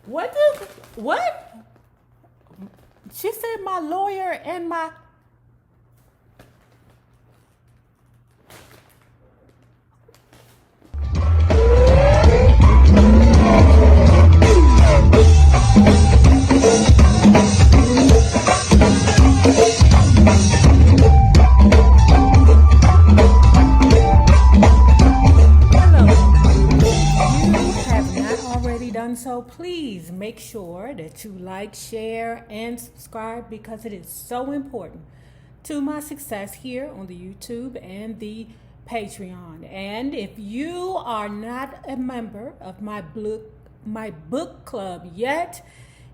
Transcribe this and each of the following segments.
What? She said my lawyer and my... So please make sure that you like, share, and subscribe because it is so important to my success here on the YouTube and the Patreon. And if you are not a member of my book club yet,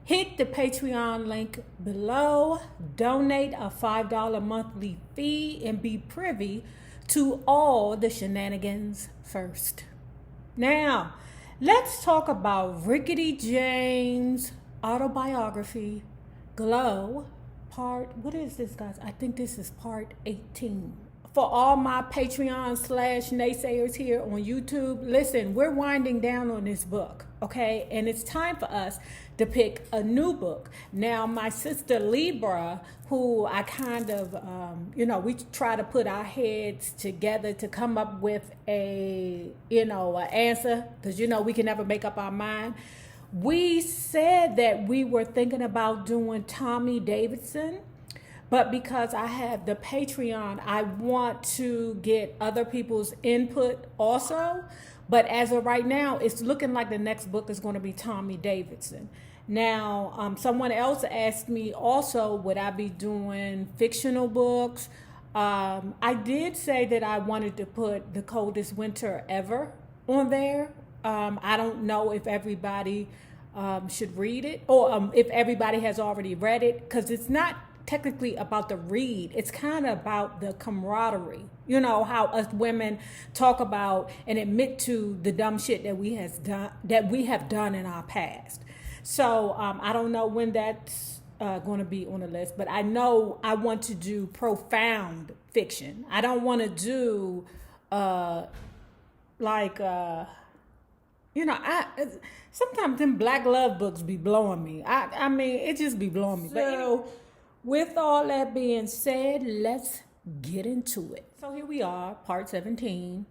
hit the Patreon link below, donate a $5 monthly fee, and be privy to all the shenanigans first. Now, let's talk about Rickety James' autobiography, Glow, what is this, guys? I think this is part 18. For all my Patreon / naysayers here on YouTube, listen, we're winding down on this book, okay? And it's time for us to pick a new book. Now, my sister Libra, who I kind of, we try to put our heads together to come up with an answer, because, we can never make up our mind. We said that we were thinking about doing Tommy Davidson, but because I have the Patreon, I want to get other people's input also. But as of right now, it's looking like the next book is going to be Tommy Davidson. Now, someone else asked me also, would I be doing fictional books? I did say that I wanted to put The Coldest Winter Ever on there. I don't know if everybody should read it, or if everybody has already read it, because it's not technically about the read. It's kind of about the camaraderie. How us women talk about and admit to the dumb shit that we have done in our past. So I don't know when that's going to be on the list, but I know I want to do profound fiction. I don't want to do sometimes them black love books be blowing me. I mean, it just be blowing me. So, with all that being said, let's get into it. So here we are, part 17.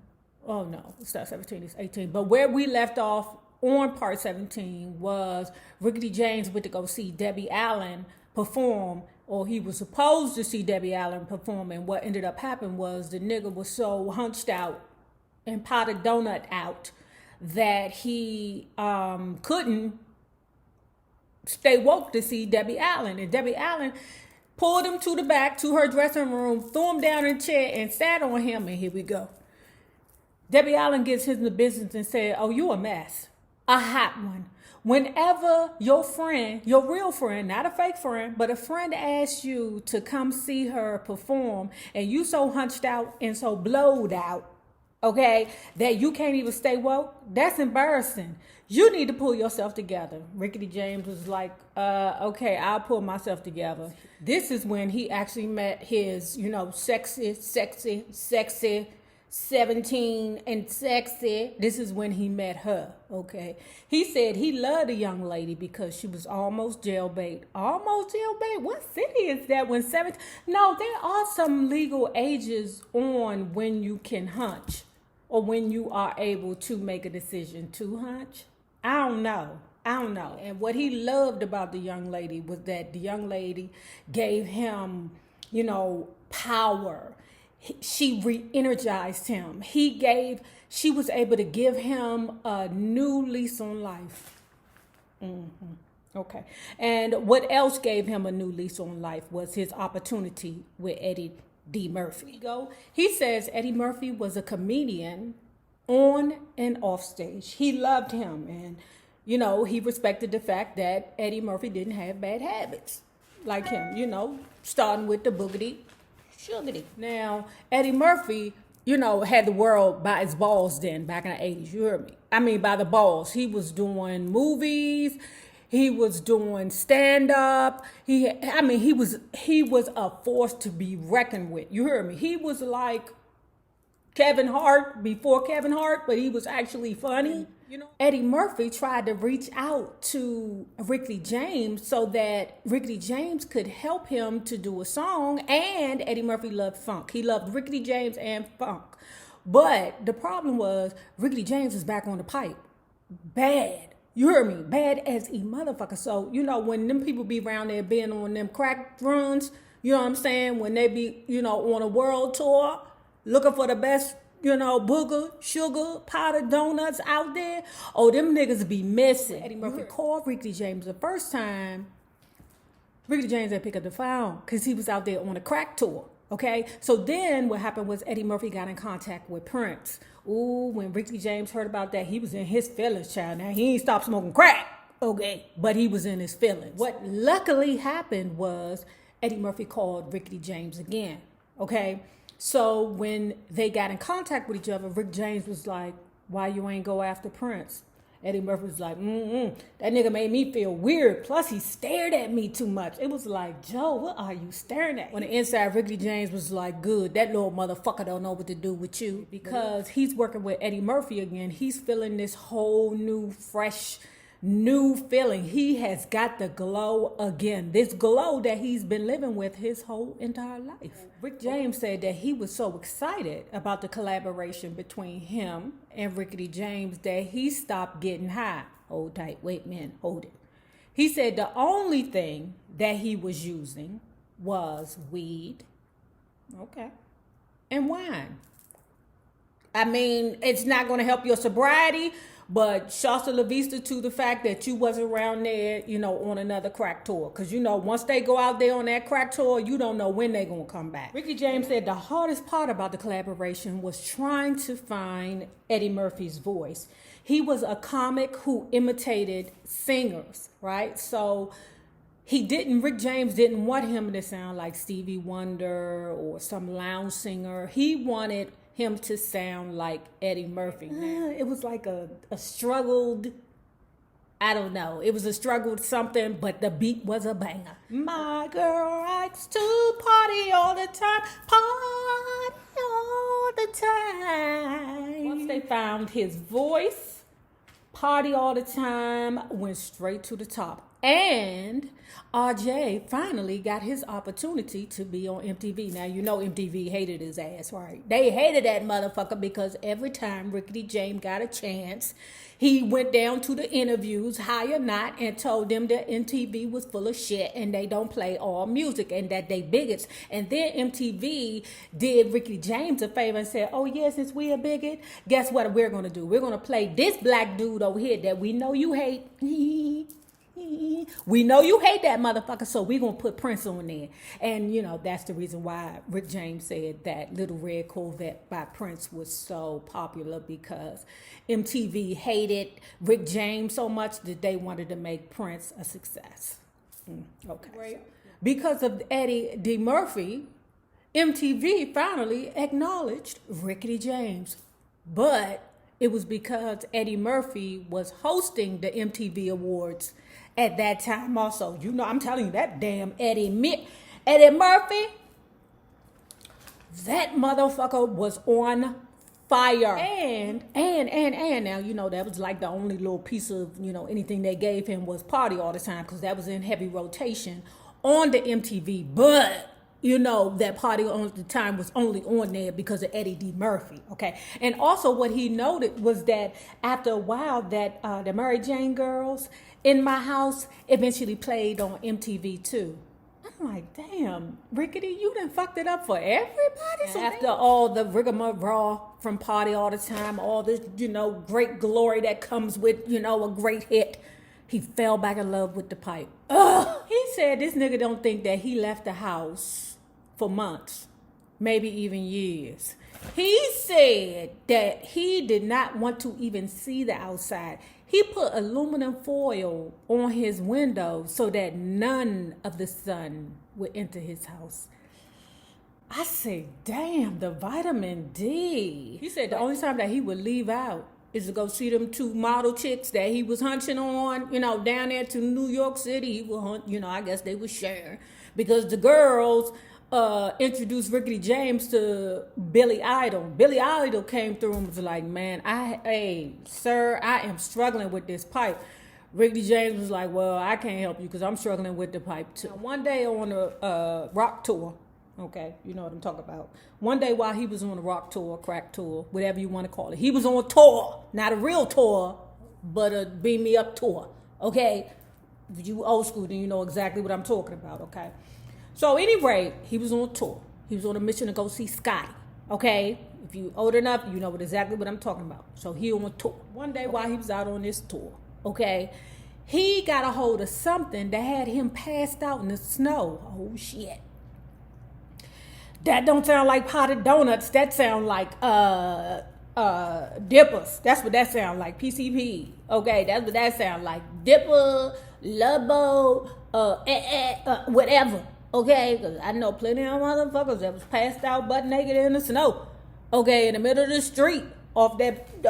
Oh no, it's not 17, it's 18. But where we left off on part 17 was Rickety James went to go see Debbie Allen perform, or he was supposed to see Debbie Allen perform, and what ended up happening was the nigga was so hunched out and potted donut out that he couldn't stay woke to see Debbie Allen. And Debbie Allen pulled him to the back to her dressing room, threw him down in a chair, and sat on him, and here we go. Debbie Allen gets into the business and said, oh, you a mess. A hot one. Whenever your friend, your real friend, not a fake friend, but a friend asks you to come see her perform, and you so hunched out and so blowed out, okay, that you can't even stay woke, that's embarrassing. You need to pull yourself together. Rickety James was like, okay, I'll pull myself together. This is when he actually met his, sexy, 17 and sexy. This is when he met her, okay? He said he loved a young lady because she was almost jailbait. Almost jailbait? What city is that when 17? No, there are some legal ages on when you can hunch, or when you are able to make a decision to hunch. I don't know. And what he loved about the young lady was that the young lady gave him, power. She re-energized him. She was able to give him a new lease on life. Okay. And what else gave him a new lease on life was his opportunity with Eddie D. Murphy. He says Eddie Murphy was a comedian on and off stage. He loved him, and he respected the fact that Eddie Murphy didn't have bad habits like him, starting with the boogity sugary. Now, Eddie Murphy, had the world by his balls then, back in the 80s, you heard me? I mean, by the balls. He was doing movies, he was doing stand-up, he was a force to be reckoned with, you heard me? He was like Kevin Hart before Kevin Hart, but he was actually funny. Eddie Murphy tried to reach out to Ricky James so that Ricky James could help him to do a song, and Eddie Murphy loved funk. He loved Ricky James and funk. But the problem was Ricky James was back on the pipe. Bad. You heard me? Bad as a motherfucker. So, when them people be around there being on them crack runs, you know what I'm saying? When they be, on a world tour, looking for the best, booger, sugar, powder donuts out there. Oh, them niggas be missing. Eddie Murphy called Ricky James the first time. Ricky James didn't pick up the phone because he was out there on a crack tour. Okay, so then what happened was Eddie Murphy got in contact with Prince. Ooh, when Ricky James heard about that, he was in his feelings, child. Now, he ain't stopped smoking crack, okay, but he was in his feelings. What luckily happened was Eddie Murphy called Ricky James again, okay? So when they got in contact with each other, Rick James was like, why you ain't go after Prince? Eddie Murphy was like, that nigga made me feel weird. Plus, he stared at me too much. It was like, Joe, what are you staring at? On the inside, Ricky James was like, good. That little motherfucker don't know what to do with you. Because he's working with Eddie Murphy again. He's feeling this whole new, fresh, new feeling. He has got the glow again. This glow that he's been living with his whole entire life. Rick James said that he was so excited about the collaboration between him and Ricky James that he stopped getting high. Hold tight. Wait, man. Hold it. He said the only thing that he was using was weed. Okay. And wine. I mean, it's not going to help your sobriety, but shasta la vista to the fact that you wasn't around there, on another crack tour. Because, once they go out there on that crack tour, you don't know when they're going to come back. Ricky James said the hardest part about the collaboration was trying to find Eddie Murphy's voice. He was a comic who imitated singers, right? So Rick James didn't want him to sound like Stevie Wonder or some lounge singer. He wanted him to sound like Eddie Murphy. It was like a struggled, I don't know. It was a struggled something, but the beat was a banger. My girl likes to party all the time, party all the time. Once they found his voice, party all the time went straight to the top. And RJ finally got his opportunity to be on MTV. Now, MTV hated his ass, right? They hated that motherfucker because every time Ricky James got a chance, he went down to the interviews, high or not, and told them that MTV was full of shit and they don't play all music and that they bigots. And then MTV did Ricky James a favor and said, oh, yeah, since we a bigot, guess what we're going to do? We're going to play this black dude over here that we know you hate. We know you hate that motherfucker, so we're going to put Prince on there. And, that's the reason why Rick James said that Little Red Corvette by Prince was so popular, because MTV hated Rick James so much that they wanted to make Prince a success. Okay. Right. Because of Eddie Murphy, MTV finally acknowledged Ricky James. But it was because Eddie Murphy was hosting the MTV Awards at that time also. I'm telling you, that damn Eddie Murphy, that motherfucker was on fire. And now, that was like the only little piece of, anything they gave him was party all the time, because that was in heavy rotation on the MTV. But that party on the time was only on there because of Eddie Murphy, okay? And also what he noted was that after a while that the Mary Jane Girls in My House eventually played on MTV too. I'm like, damn, Rickety, you done fucked it up for everybody. So after all the rigmarole from Party All the Time, all this, great glory that comes with, a great hit, he fell back in love with the pipe. Ugh. He said this nigga don't think that he left the house for months, maybe even years. He said that he did not want to even see the outside. He put aluminum foil on his windows so that none of the sun would enter his house. I say, damn, the vitamin D. He said the only time that he would leave out is to go see them two model chicks that he was hunching on, down there to New York City. He would hunt, I guess they would share. Because the girls, introduced Ricky James to Billy Idol. Billy Idol came through and was like, man, hey, sir, I am struggling with this pipe. Ricky James was like, well, I can't help you because I'm struggling with the pipe too. One day on a rock tour, okay, you know what I'm talking about. One day while he was on a rock tour, crack tour, whatever you want to call it, he was on tour, not a real tour, but a beam me up tour, okay? If you old school, then you know exactly what I'm talking about, okay? So anyway, he was on tour. He was on a mission to go see Scotty, okay? If you old enough, you know exactly what I'm talking about. So he on tour. One day while he was out on this tour, okay, he got a hold of something that had him passed out in the snow. Oh, shit. That don't sound like potted donuts. That sound like dippers. That's what that sound like. PCP. Okay, that's what that sound like. Dipper, Lubbo, whatever. Okay, because I know plenty of motherfuckers that was passed out butt naked in the snow. Okay, in the middle of the street. Off that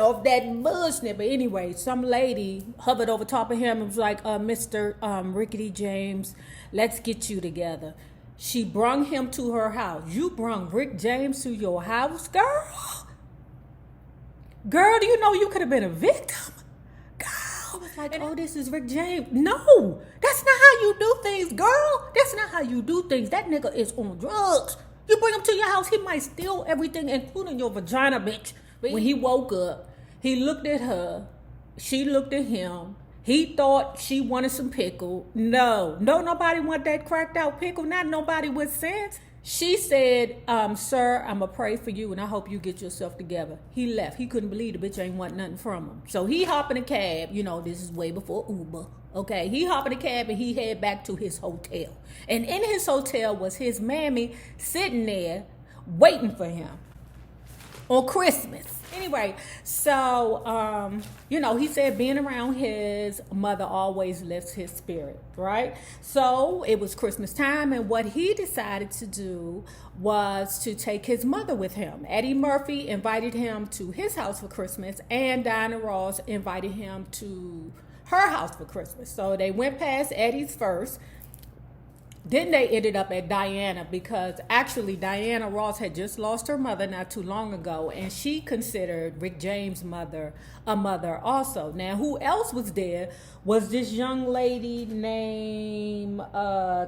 bullshit. But anyway, some lady hovered over top of him and was like, Mr. Rickety James, let's get you together. She brung him to her house. You brung Rick James to your house, girl? Girl, do you know you could have been a victim? Girl, I was like, oh, this is Rick James. No, that's not how you do things, girl. That's not how you do things. That nigga is on drugs. You bring him to your house, he might steal everything, including your vagina, bitch. When he woke up, he looked at her. She looked at him. He thought she wanted some pickle. No, nobody want that cracked out pickle. Not nobody with sense. She said, sir, I'm going to pray for you and I hope you get yourself together. He left. He couldn't believe the bitch ain't want nothing from him. So he hopped in a cab. You know, this is way before Uber. Okay, he hopped in a cab and he head back to his hotel. And in his hotel was his mammy sitting there waiting for him on Christmas. Anyway, so, you know, he said being around his mother always lifts his spirit, right? So it was Christmas time, and what he decided to do was to take his mother with him. Eddie Murphy invited him to his house for Christmas, and Diana Ross invited him to her house for Christmas. So they went past Eddie's first. Then they ended up at Diana because actually Diana Ross had just lost her mother not too long ago, and she considered Rick James' mother a mother also. Now, who else was there was this young lady named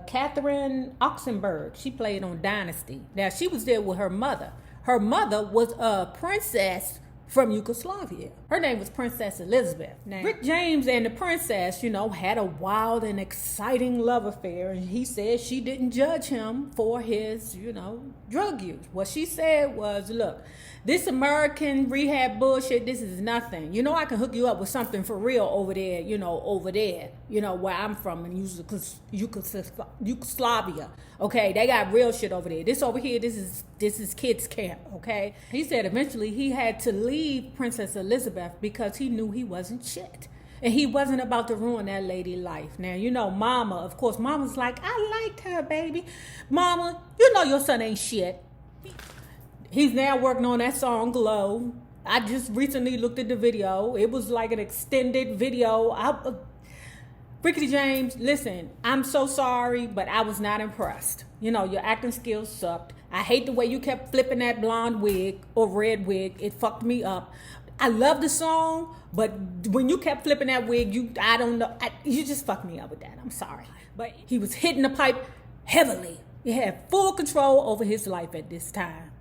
Catherine Oxenberg. She played on Dynasty. Now, she was there with her mother. Her mother was a princess from Yugoslavia. Her name was Princess Elizabeth. Now, Rick James and the princess, you know, had a wild and exciting love affair. And he said she didn't judge him for his, you know, drug use. What she said was, look, this American rehab bullshit, this is nothing. You know, I can hook you up with something for real over there, you know, where I'm from in Yugoslavia. Okay, they got real shit over there. This over here, this is kids camp, okay? He said eventually he had to leave Princess Elizabeth because he knew he wasn't shit. And he wasn't about to ruin that lady life. Now, you know, Mama, of course, Mama's like, I liked her, baby. Mama, you know your son ain't shit. He's now working on that song, Glow. I just recently looked at the video. It was like an extended video. Rickety James, listen, I'm so sorry, but I was not impressed. You know, your acting skills sucked. I hate the way you kept flipping that blonde wig or red wig. It fucked me up. I love the song, but when you kept flipping that wig, I don't know. You just fucked me up with that. I'm sorry. But he was hitting the pipe heavily. He had full control over his life at this time.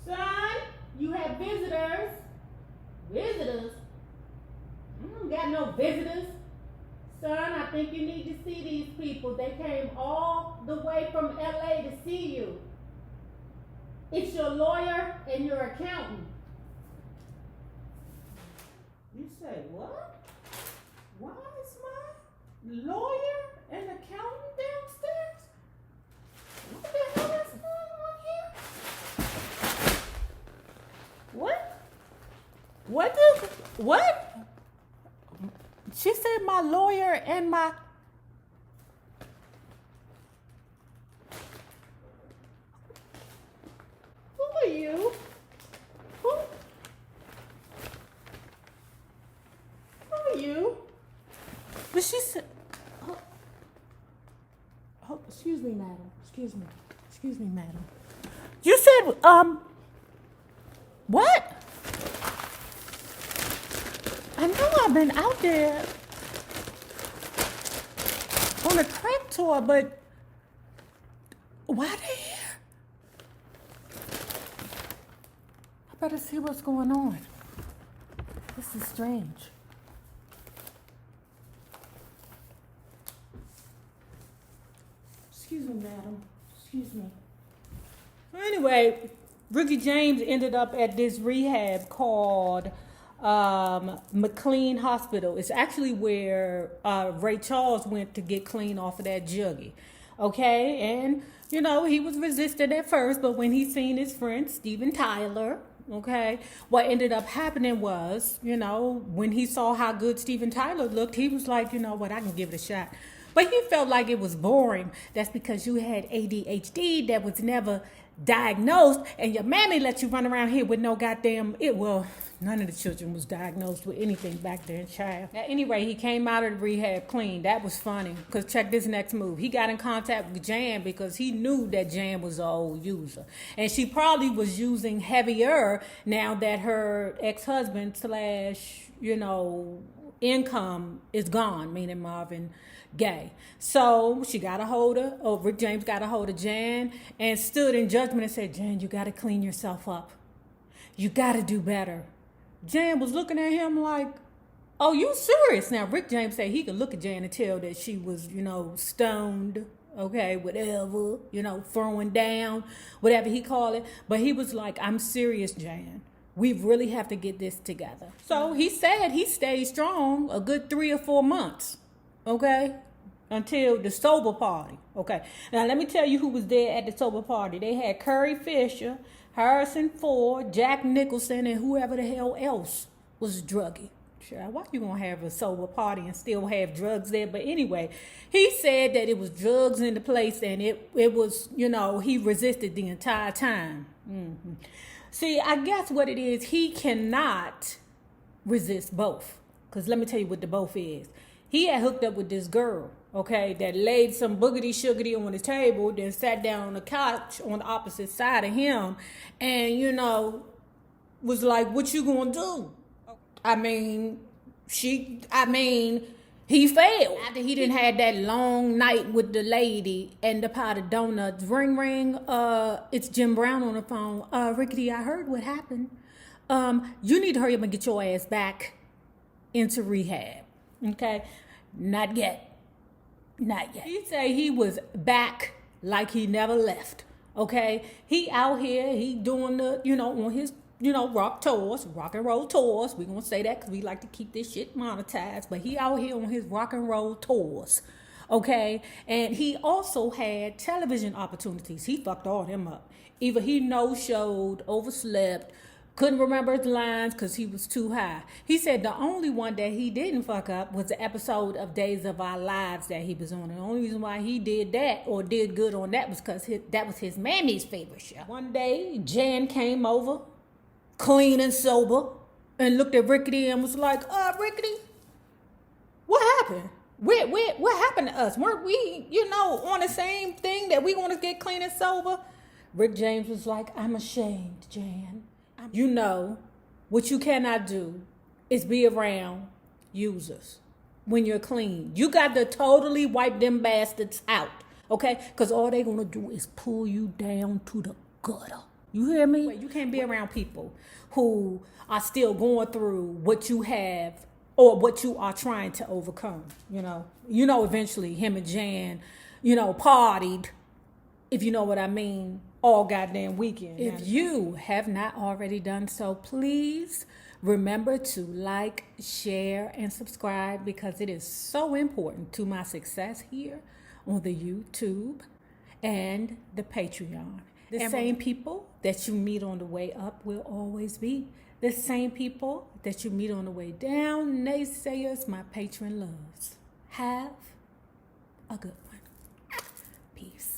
Son, you have visitors. Visitors? I don't got no visitors. Son, I think you need to see these people. They came all the way from LA to see you. It's your lawyer and your accountant. You say what? Why is my lawyer and accountant downstairs? What the hell is going on here? What? What? She said my lawyer and my... Who are you? Who are you? But she said... Oh, excuse Excuse me, madam. Excuse me. Excuse me, madam. You said, what? I know I've been out there on a crack tour, but why they here? I better see what's going on. This is strange. Excuse me, madam. Excuse me. Anyway, Ricky James ended up at this rehab called McLean Hospital. It's actually where Ray Charles went to get clean off of that juggy. Okay, and you know, he was resistant at first, but when he seen his friend Steven Tyler, okay, what ended up happening was, you know, when he saw how good Steven Tyler looked, he was like, you know what, I can give it a shot. But he felt like it was boring. That's because you had ADHD that was never diagnosed, and your mammy let you run around here with no goddamn none of the children was diagnosed with anything back then, child. At any rate, he came out of the rehab clean. That was funny, because check this next move. He got in contact with Jan because he knew that Jan was an old user, and she probably was using heavier now that her ex-husband / you know, income is gone, meaning Marvin Gaye. So she got a hold of, Rick James got a hold of Jan and stood in judgment and said, Jan, you got to clean yourself up. You got to do better. Jan was looking at him like, oh, you serious? Now, Rick James said he could look at Jan and tell that she was, you know, stoned, okay, whatever, you know, throwing down, whatever he called it. But he was like, I'm serious, Jan. We really have to get this together. So he said he stayed strong a good 3 or 4 months, okay, until the sober party, okay. Now, let me tell you who was there at the sober party. They had Curry Fisher, Harrison Ford, Jack Nicholson, and whoever the hell else was druggy. Sure, why you gonna have a sober party and still have drugs there? But anyway, he said that it was drugs in the place, and it was, you know, he resisted the entire time. Mm-hmm. See, I guess what it is, he cannot resist both. Because let me tell you what the both is. He had hooked up with this girl, okay, that laid some boogity-sugary on his table, then sat down on the couch on the opposite side of him, and, you know, was like, what you gonna do? I mean, he failed. After he didn't have that long night with the lady and the pot of donuts. Ring, ring, it's Jim Brown on the phone. Rickety, I heard what happened. You need to hurry up and get your ass back into rehab. Okay? Not yet. Not yet. He say he was back like he never left. Okay? He out here, he doing the, you know, on his, you know, rock and roll tours. We're going to say that because we like to keep this shit monetized. But he out here on his rock and roll tours. Okay? And he also had television opportunities. He fucked all them up. Either he no-showed, overslept, couldn't remember his lines because he was too high. He said the only one that he didn't fuck up was the episode of Days of Our Lives that he was on. And the only reason why he did that or did good on that was because that was his mammy's favorite show. One day, Jan came over, clean and sober, and looked at Rickety and was like, Rickety, what happened? What happened to us? Weren't we, you know, on the same thing that we want to get clean and sober? Rick James was like, I'm ashamed, Jan. You know, what you cannot do is be around users when you're clean. You got to totally wipe them bastards out, okay? Because all they're going to do is pull you down to the gutter. You hear me? You can't be around people who are still going through what you have or what you are trying to overcome, you know. You know, eventually him and Jan, you know, partied, if you know what I mean, all goddamn weekend. If you have not already done so, please remember to like, share, and subscribe because it is so important to my success here on the YouTube and the Patreon. The same people that you meet on the way up will always be the same people that you meet on the way down. Naysayers, my patron loves. Have a good one. Peace.